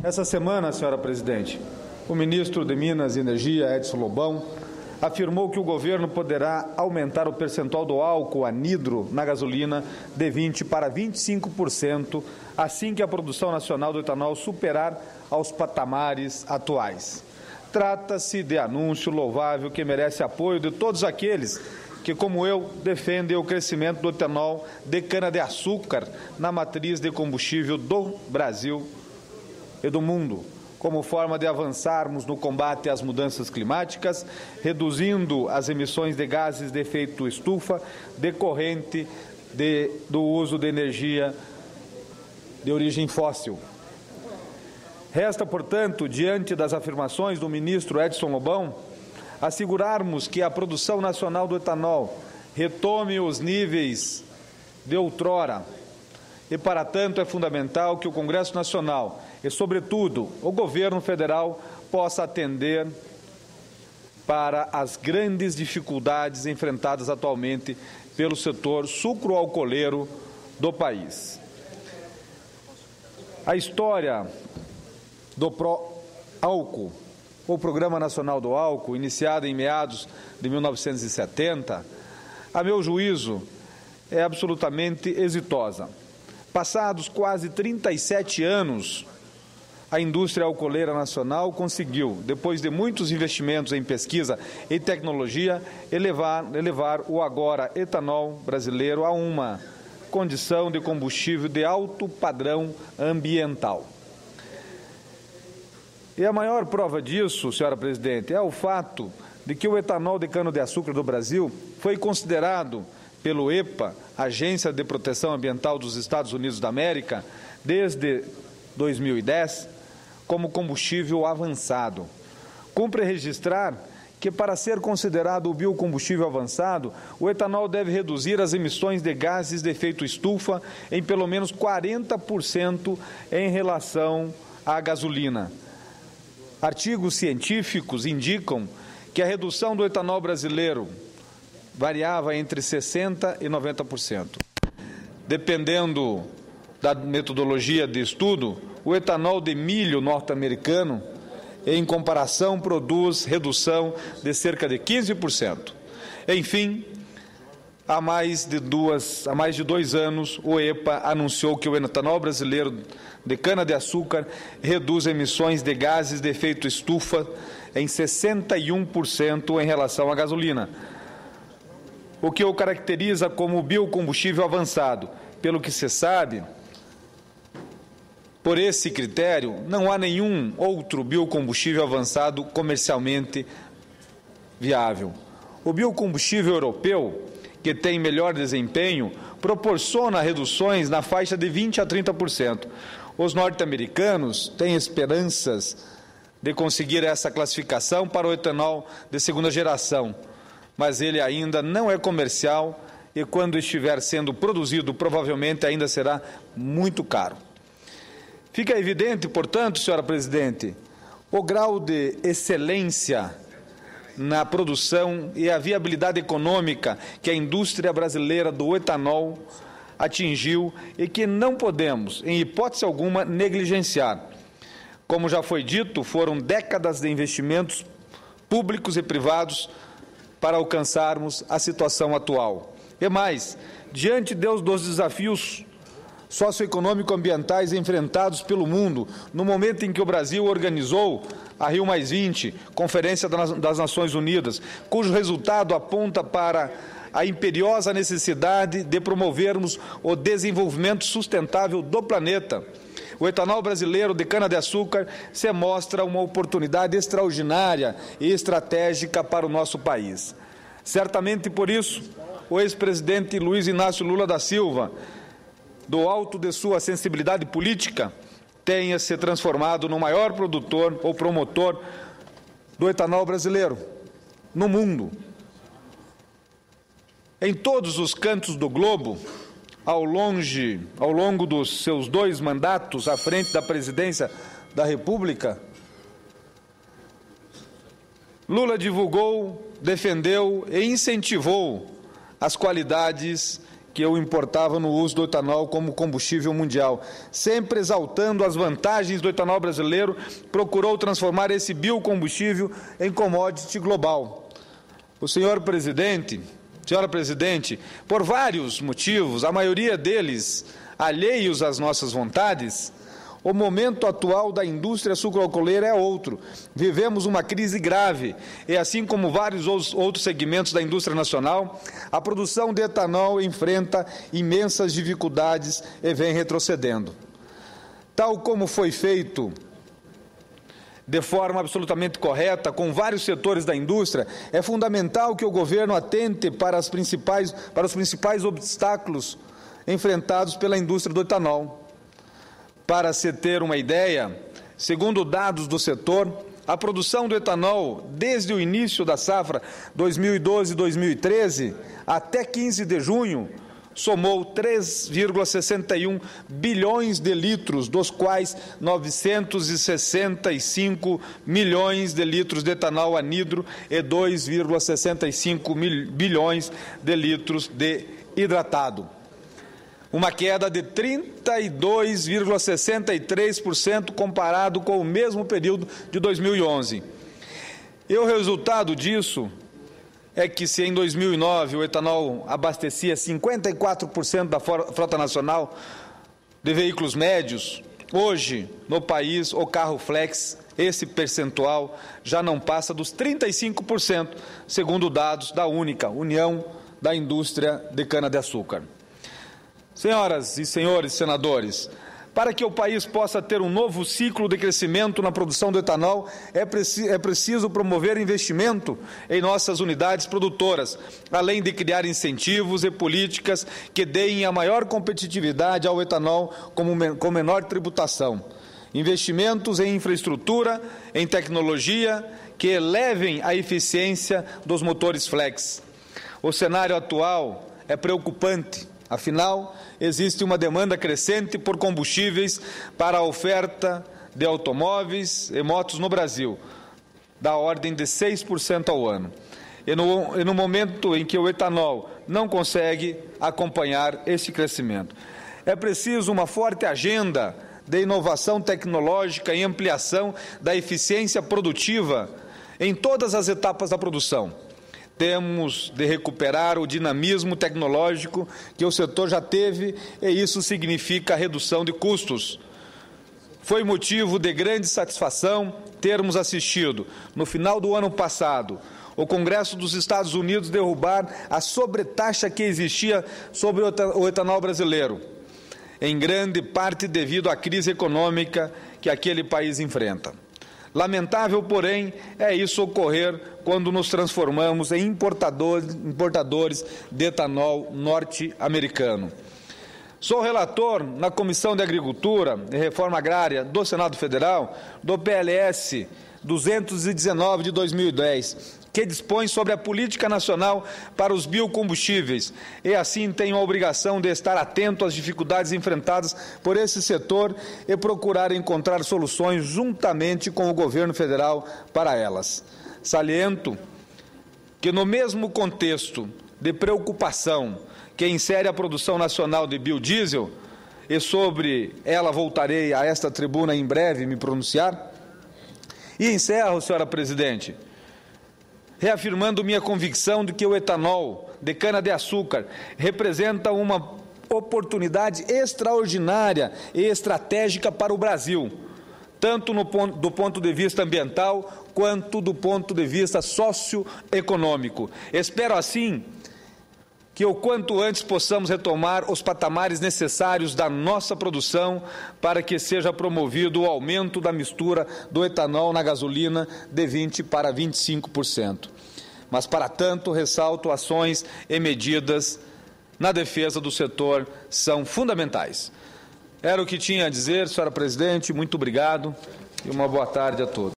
Essa semana, senhora presidente, o ministro de Minas e Energia, Edson Lobão, afirmou que o governo poderá aumentar o percentual do álcool anidro na gasolina de 20% para 25% assim que a produção nacional do etanol superar aos patamares atuais. Trata-se de anúncio louvável que merece apoio de todos aqueles que, como eu, defendem o crescimento do etanol de cana-de-açúcar na matriz de combustível do Brasil e do mundo, como forma de avançarmos no combate às mudanças climáticas, reduzindo as emissões de gases de efeito estufa decorrente do uso de energia de origem fóssil. Resta, portanto, diante das afirmações do ministro Edson Lobão, assegurarmos que a produção nacional do etanol retome os níveis de outrora. E, para tanto, é fundamental que o Congresso Nacional e, sobretudo, o governo federal possa atender para as grandes dificuldades enfrentadas atualmente pelo setor sucroalcooleiro do país. A história do Pró-Álcool, o Programa Nacional do Álcool, iniciado em meados de 1970, a meu juízo, é absolutamente exitosa. Passados quase 37 anos, a indústria alcooleira nacional conseguiu, depois de muitos investimentos em pesquisa e tecnologia, elevar o agora etanol brasileiro a uma condição de combustível de alto padrão ambiental. E a maior prova disso, senhora presidente, é o fato de que o etanol de cana-de-açúcar do Brasil foi considerado pelo EPA, Agência de Proteção Ambiental dos Estados Unidos da América, desde 2010, como combustível avançado. Cumpre registrar que, para ser considerado o biocombustível avançado, o etanol deve reduzir as emissões de gases de efeito estufa em pelo menos 40% em relação à gasolina. Artigos científicos indicam que a redução do etanol brasileiro variava entre 60% e 90%. Dependendo da metodologia de estudo, o etanol de milho norte-americano, em comparação, produz redução de cerca de 15%. Enfim, há mais de 2 anos, o EPA anunciou que o etanol brasileiro de cana-de-açúcar reduz emissões de gases de efeito estufa em 61% em relação à gasolina, o que o caracteriza como biocombustível avançado. Pelo que se sabe, por esse critério, não há nenhum outro biocombustível avançado comercialmente viável. O biocombustível europeu, que tem melhor desempenho, proporciona reduções na faixa de 20% a 30%. Os norte-americanos têm esperanças de conseguir essa classificação para o etanol de segunda geração, mas ele ainda não é comercial e, quando estiver sendo produzido, provavelmente ainda será muito caro. Fica evidente, portanto, senhora presidente, o grau de excelência na produção e a viabilidade econômica que a indústria brasileira do etanol atingiu e que não podemos, em hipótese alguma, negligenciar. Como já foi dito, foram décadas de investimentos públicos e privados para alcançarmos a situação atual. E mais, diante dos desafios socioeconômico-ambientais enfrentados pelo mundo, no momento em que o Brasil organizou a Rio+20, Conferência das Nações Unidas, cujo resultado aponta para a imperiosa necessidade de promovermos o desenvolvimento sustentável do planeta, o etanol brasileiro de cana-de-açúcar se mostra uma oportunidade extraordinária e estratégica para o nosso país. Certamente por isso, o ex-presidente Luiz Inácio Lula da Silva, do alto de sua sensibilidade política, tenha se transformado no maior produtor ou promotor do etanol brasileiro no mundo. Em todos os cantos do globo, ao longo dos seus 2 mandatos à frente da presidência da República, Lula divulgou, defendeu e incentivou as qualidades que eu importava no uso do etanol como combustível mundial. Sempre exaltando as vantagens do etanol brasileiro, procurou transformar esse biocombustível em commodity global. Senhora Presidente, por vários motivos, a maioria deles alheios às nossas vontades, o momento atual da indústria sucroalcooleira é outro. Vivemos uma crise grave e, assim como vários outros segmentos da indústria nacional, a produção de etanol enfrenta imensas dificuldades e vem retrocedendo. Tal como foi feito de forma absolutamente correta com vários setores da indústria, é fundamental que o governo atente para os principais obstáculos enfrentados pela indústria do etanol. Para se ter uma ideia, segundo dados do setor, a produção do etanol, desde o início da safra 2012-2013 até 15 de junho, somou 3,61 bilhões de litros, dos quais 965 milhões de litros de etanol anidro e 2,65 bilhões de litros de hidratado. Uma queda de 32,63% comparado com o mesmo período de 2011. E o resultado disso é que, se em 2009 o etanol abastecia 54% da frota nacional de veículos médios, hoje, no país, o carro flex, esse percentual já não passa dos 35%, segundo dados da única União da Indústria de Cana-de-Açúcar. Senhoras e senhores senadores, para que o país possa ter um novo ciclo de crescimento na produção do etanol, é preciso promover investimento em nossas unidades produtoras, além de criar incentivos e políticas que deem a maior competitividade ao etanol com menor tributação. Investimentos em infraestrutura, em tecnologia, que elevem a eficiência dos motores flex. O cenário atual é preocupante. Afinal, existe uma demanda crescente por combustíveis para a oferta de automóveis e motos no Brasil, da ordem de 6% ao ano. E no momento em que o etanol não consegue acompanhar esse crescimento. É preciso uma forte agenda de inovação tecnológica e ampliação da eficiência produtiva em todas as etapas da produção. Temos de recuperar o dinamismo tecnológico que o setor já teve, e isso significa a redução de custos. Foi motivo de grande satisfação termos assistido, no final do ano passado, o Congresso dos Estados Unidos derrubar a sobretaxa que existia sobre o etanol brasileiro, em grande parte devido à crise econômica que aquele país enfrenta. Lamentável, porém, é isso ocorrer quando nos transformamos em importadores de etanol norte-americano. Sou relator na Comissão de Agricultura e Reforma Agrária do Senado Federal do PLS 219 de 2010, que dispõe sobre a Política Nacional para os Biocombustíveis, e assim tenho a obrigação de estar atento às dificuldades enfrentadas por esse setor e procurar encontrar soluções juntamente com o governo federal para elas. Saliento que, no mesmo contexto de preocupação que insere a produção nacional de biodiesel, e sobre ela voltarei a esta tribuna em breve me pronunciar, e encerro, senhora Presidente, reafirmando minha convicção de que o etanol de cana-de-açúcar representa uma oportunidade extraordinária e estratégica para o Brasil, tanto do ponto de vista ambiental quanto do ponto de vista socioeconômico. Espero, assim, que o quanto antes possamos retomar os patamares necessários da nossa produção para que seja promovido o aumento da mistura do etanol na gasolina de 20% para 25%. Mas, para tanto, ressalto, ações e medidas na defesa do setor são fundamentais. Era o que tinha a dizer, senhora Presidente. Muito obrigado e uma boa tarde a todos.